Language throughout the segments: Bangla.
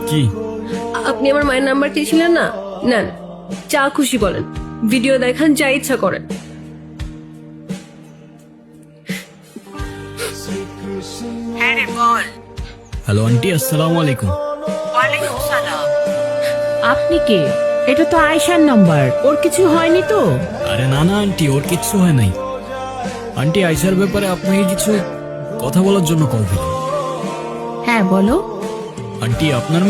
কি? আপনি আমার মায়ের নাম্বার চেয়েছিলেন না, নেন, যা খুশি বলেন, ভিডিও দেখান, যা ইচ্ছা করেন। হ্যাঁ রে বল। হ্যালো আন্টি, আসসালামু আলাইকুম। ওয়ালাইকুম সালাম। আপনি কে? এটা তো আয়শার নাম্বার, ওর কিছু হয়নি তো? আরে না না আন্টি, ওর কিচ্ছু হয় নাই। আন্টি, আয়শার ব্যাপারে আপনাকে কিছু কথা বলার জন্য কল দিলাম। হ্যাঁ বলো। আন্টি, আপনার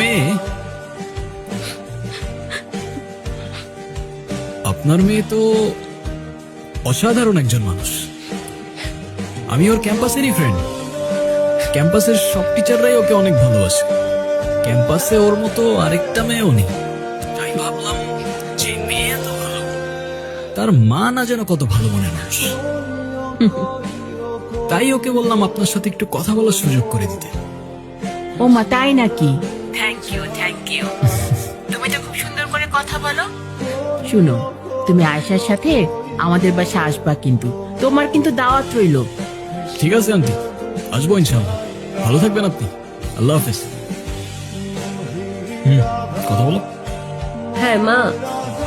মেয়ে তো অসাধারণ একজন মানুষ। আমি ওর ক্যাম্পাসেরই ফ্রেন্ড। ক্যাম্পাসের সব টিচাররাই ওকে অনেক ভালোবাসে। ক্যাম্পাসে ওর মতো আরেকটা মেয়েও নেই। তাই ভাবলাম, যে মেয়ে এত ভালো, তার মা না যেন কত ভালো মনের মানুষ। তাই ওকে বললাম আপনার সাথে একটু কথা বলার সুযোগ করে দিতে। ও মা, তাই নাকি? Thank you, thank you. তুমি তো খুব সুন্দর করে কথা বলো। শুনো, তুমি আয়শার সাথে আমাদের বাসায় আসবা, কিন্তু তোমার কিন্তু দাওয়াত রইলো। ঠিক আছে আন্টি, আসবো ইনশাআল্লাহ। ভালো থাকবেন আপনি। আল্লাহ হাফেজ। কথা বলো। হ্যাঁ মা।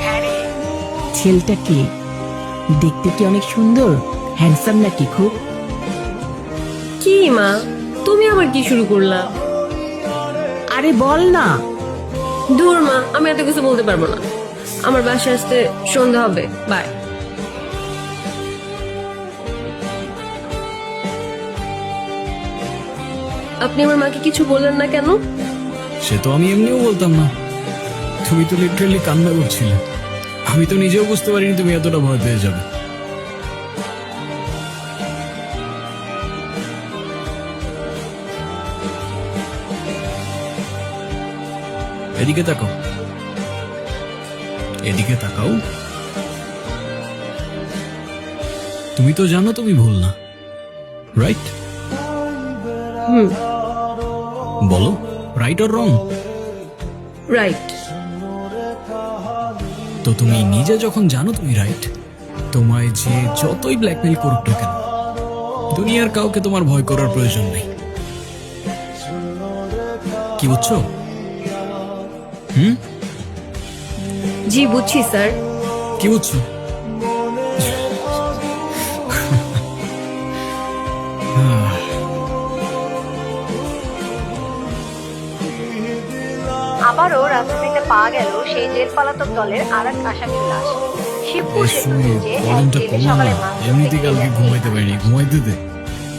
হ্যাঁ রে, ছেলেটা কে? দেখতে কি অনেক সুন্দর, হ্যান্ডসাম নাকি খুব? কি মা, তুমি আবার কি শুরু করলা? আরে বল না। দূর মা, আমি এত কিছু বলতে পারবো না। আমার বাসায় আসতে সন্ধ্যা হবে, বাই। আপনি আমার মাকে কিছু বললেন না কেন? সে তো আমি এমনিও বলতাম না। তুমি তো লিটারালি কান্না করছিলে। আমি তো নিজেও বুঝতে পারিনি তুমি এতটা ভয় পেয়ে যাবে। এদিকে তাকাও, এদিকে তাকাও। তুমি তো জানো তুমি ভুল না, রাইট? বলো, রাইট অর রং? রাইট। তো তুমি নিজে যখন জানো তুমি রাইট, তোমায় যে যতই ব্ল্যাকমেইল করুক না কেন, দুনিয়ার কাউকে তোমার ভয় করার প্রয়োজন নেই। কি বুঝছো? জি বুঝছি স্যার। কি বুঝছো? আবারও রাজধানীতে পাওয়া গেল সেই জেল পলাতক দলের আর এক আসামির লাশ। শিবপুর সেতুর নিচে এক কলমটা জেলে কমা না, সকালে মাংস এমনিতে খেতে কালকে গেছে। ঘুমাইতে পারিনি, ঘুমাইতে দে।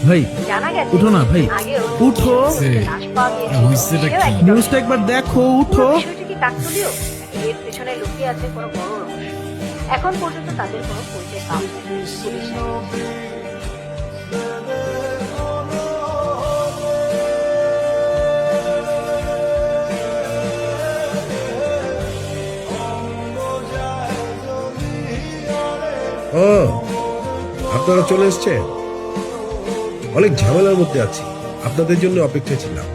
ভাই জানা গেছে উঠো না ভাই, আগেও উঠো। সেতুতে লাশ পাওয়া গিয়েছিল। হইছেটা সেও কি? একই নিউজটা একবার দেখো, উঠো। পুরো বিষয়টি কি কাকতালীয়? এর পেছনে লুকিয়ে আছে কোনো বড় রহস্য। এখন পর্যন্ত তাদের কোনো পরিচয় পাওয়া যায়নি পুলিশের। ও, আপনারা চলে এসছেন? অনেক ঝামেলার মধ্যে আছি, আপনাদের জন্য অপেক্ষা ছিলাম।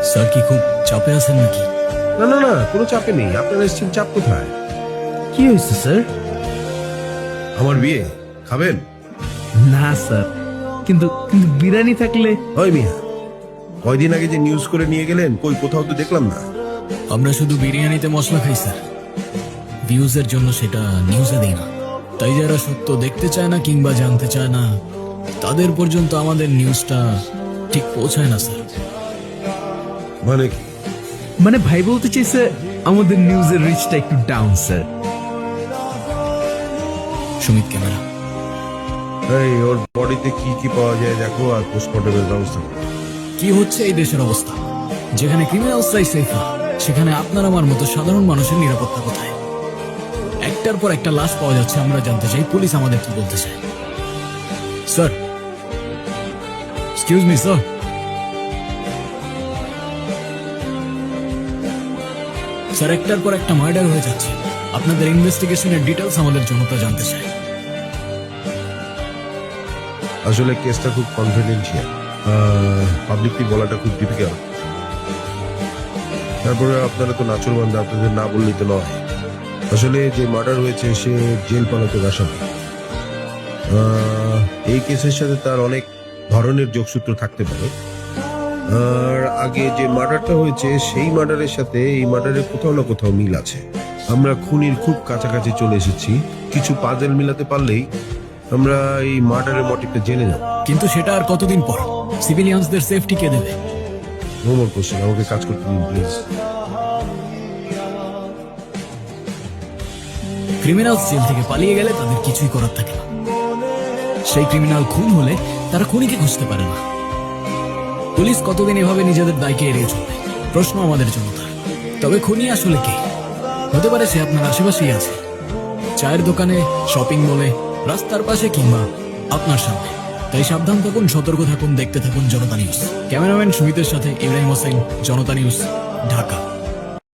স্যার কি খুব চাপে আছেন নাকি? না না না, কোনো চাপে নেই। আপনারা এসছেন, চাপ কোথায়? কি হয়েছে স্যার? আমার বিয়ে খাবেন? না স্যার, কিন্তু কিন্তু বিরিয়ানি থাকলে। ওই মিয়া, কয়দিন আগে যে নিউজ করে নিয়ে গেলেন, কই কোথাও তো দেখলাম না। আমরা শুধু বিরিয়ানিতে মশলা খাই স্যার, ভিউজের জন্য সেটা নিউজে দিই না। তাই যারা সত্য দেখতে চায় না কিংবা জানতে চায় না, তাদের পর্যন্ত আমাদের নিউজটা ঠিক পৌঁছায় না স্যার। মানে কি? মানে ভাই বলতে চাইছে আমাদের নিউজের রিচটা একটু ডাউন স্যার। সুমিত ক্যামেরা। এই, ওর বডিতে কি কি পাওয়া যায় দেখো, আর পোস্টমর্টমের ব্যবস্থা করো। কি হচ্ছে এই দেশের অবস্থা? যেখানে ক্রিমিনালসরাই সেফ না, সেখানে আপনার আমার মতো সাধারণ মানুষের নিরাপত্তা কোথায়? একটার পর একটা লাশ পাওয়া যাচ্ছে, আমরা জানতে চাই পুলিশ আমাদের কি বলতে চায়। Sir, excuse me sir. Sir, একটার পর একটা মার্ডার হয়ে যাচ্ছে, আপনাদের ইনভেস্টিগেশনের ডিটেলস আমাদের জনতা জানতে চায়। আসলে কেসটা খুব কনফিডেন্সিয়াল, পাবলিকলি বলাটা খুব ডিফিকাল্ট। তারপরে আপনারা তো নাচুরবান্ধা, আপনাদের না বললেই তো নয়। আসলে যে মার্ডার হয়েছে সে জেল পলাতক আসামি। এই কেসের সাথে তার অনেক ধরনের যোগসূত্র থাকতে পারে। আর আগে যে মার্ডারটা হয়েছে সেই মার্ডারের সাথে এই মার্ডারের কোথাও না কোথাও মিল আছে। আমরা খুনির খুব কাছাকাছি চলে এসেছি, কিছু পাজেল মিলাতে পারলেই আমরা এই মার্ডারের মোটিভটা জেনে যাব। কিন্তু সেটা আর কতদিন পর? সিভিলিয়ানসদের সেফটি কে দেবে? নো মোর কোশ্চেন, আমাকে কাজ করতে দিন প্লিজ। ক্রিমিনাল জেল থেকে পালিয়ে গেলে তাদের কিছুই করার থাকে না। সেই ক্রিমিনাল খুন হলে তারা খুনিকে খুঁজতে পারে না। পুলিশ কতদিন এভাবে নিজেদের দায়কে এড়িয়ে চলবে? প্রশ্ন আমাদের জনতার। তবে খুনি আসলে কে? হতে পারে সে আপনার আশেপাশেই আছে, চায়ের দোকানে, শপিং মলে, রাস্তার পাশে কিংবা আপনার সামনে। তাই সাবধান থাকুন, সতর্ক থাকুন, দেখতে থাকুন জনতা নিউজ। ক্যামেরাম্যান সুমিতের সাথে ইব্রাহিম হোসেন, জনতা নিউজ, ঢাকা।